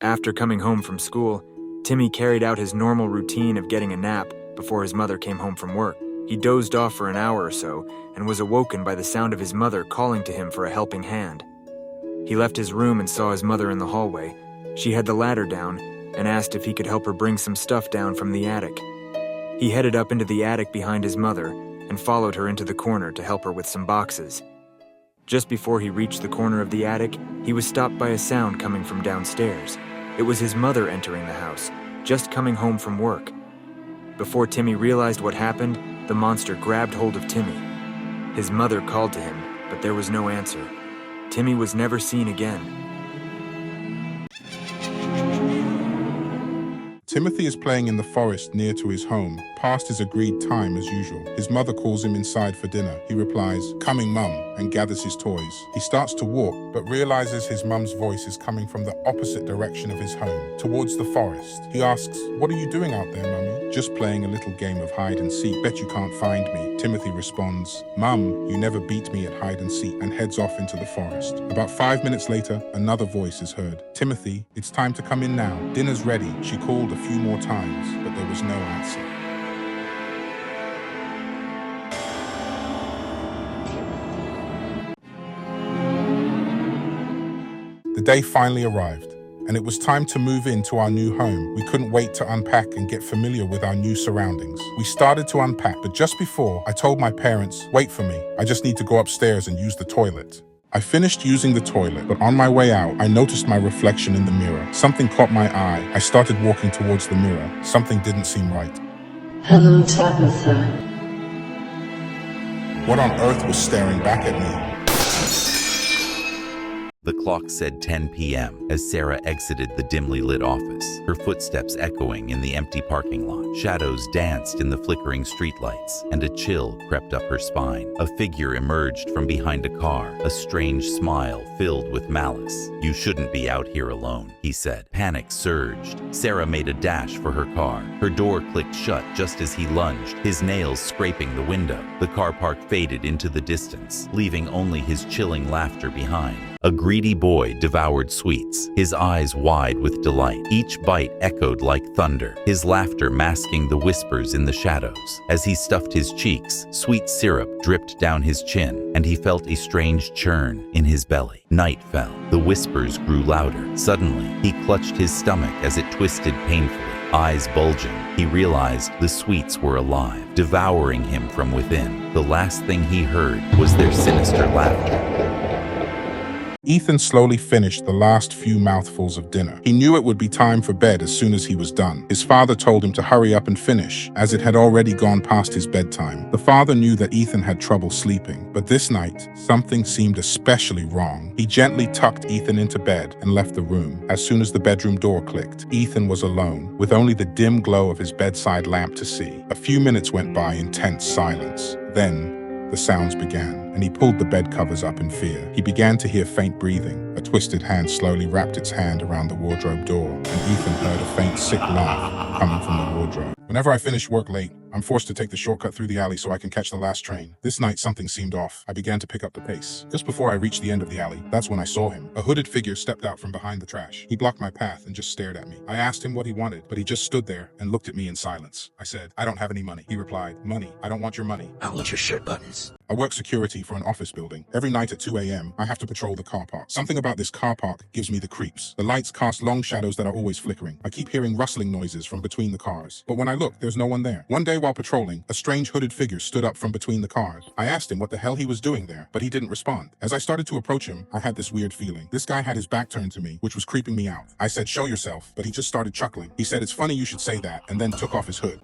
After coming home from school, Timmy carried out his normal routine of getting a nap before his mother came home from work. He dozed off for an hour or so and was awoken by the sound of his mother calling to him for a helping hand. He left his room and saw his mother in the hallway. She had the ladder down and asked if he could help her bring some stuff down from the attic. He headed up into the attic behind his mother and followed her into the corner to help her with some boxes. Just before he reached the corner of the attic, he was stopped by a sound coming from downstairs. It was his mother entering the house, just coming home from work. Before Timmy realized what happened, the monster grabbed hold of Timmy. His mother called to him, but there was no answer. Timmy was never seen again. Timothy is playing in the forest near to his home, past his agreed time as usual. His mother calls him inside for dinner. He replies, "Coming, Mum," and gathers his toys. He starts to walk, but realizes his mum's voice is coming from the opposite direction of his home, towards the forest. He asks, "What are you doing out there, Mummy?" "Just playing a little game of hide and seek. Bet you can't find me." Timothy responds, "Mum, you never beat me at hide and seek," and heads off into the forest. About 5 minutes later, another voice is heard. "Timothy, it's time to come in now. Dinner's ready." She called a few more times, but there was no answer. The day finally arrived, and it was time to move into our new home. We couldn't wait to unpack and get familiar with our new surroundings. We started to unpack, but just before, I told my parents, "Wait for me. I just need to go upstairs and use the toilet." I finished using the toilet, but on my way out, I noticed my reflection in the mirror. Something caught my eye. I started walking towards the mirror. Something didn't seem right. Hello, Tabitha. What on earth was staring back at me? The clock said 10 p.m. as Sarah exited the dimly lit office, her footsteps echoing in the empty parking lot. Shadows danced in the flickering streetlights, and a chill crept up her spine. A figure emerged from behind a car, a strange smile filled with malice. "You shouldn't be out here alone," he said. Panic surged. Sarah made a dash for her car. Her door clicked shut just as he lunged, his nails scraping the window. The car park faded into the distance, leaving only his chilling laughter behind. A greedy boy devoured sweets, his eyes wide with delight. Each bite echoed like thunder, his laughter masking the whispers in the shadows. As he stuffed his cheeks, sweet syrup dripped down his chin, and he felt a strange churn in his belly. Night fell. The whispers grew louder. Suddenly, he clutched his stomach as it twisted painfully. Eyes bulging, he realized the sweets were alive, devouring him from within. The last thing he heard was their sinister laughter. Ethan slowly finished the last few mouthfuls of dinner. He knew it would be time for bed as soon as he was done. His father told him to hurry up and finish, as it had already gone past his bedtime. The father knew that Ethan had trouble sleeping, but this night, something seemed especially wrong. He gently tucked Ethan into bed and left the room. As soon as the bedroom door clicked, Ethan was alone, with only the dim glow of his bedside lamp to see. A few minutes went by in tense silence. Then, the sounds began, and he pulled the bed covers up in fear. He began to hear faint breathing. A twisted hand slowly wrapped its hand around the wardrobe door, and Ethan heard a faint, sick laugh coming from the wardrobe. "Whenever I finish work late, I'm forced to take the shortcut through the alley so I can catch the last train. This night, something seemed off. I began to pick up the pace. Just before I reached the end of the alley, that's when I saw him. A hooded figure stepped out from behind the trash. He blocked my path and just stared at me. I asked him what he wanted, but he just stood there and looked at me in silence. I said, 'I don't have any money.' He replied, 'Money? I don't want your money. I want your shirt buttons.' I work security for an office building. Every night at 2 a.m., I have to patrol the car park. Something about this car park gives me the creeps. The lights cast long shadows that are always flickering. I keep hearing rustling noises from between the cars. But when I look, there's no one there. One day while patrolling, a strange hooded figure stood up from between the cars. I asked him what the hell he was doing there, but he didn't respond. As I started to approach him, I had this weird feeling. This guy had his back turned to me, which was creeping me out. I said, 'Show yourself,' but he just started chuckling. He said, 'It's funny you should say that,' and then took off his hood.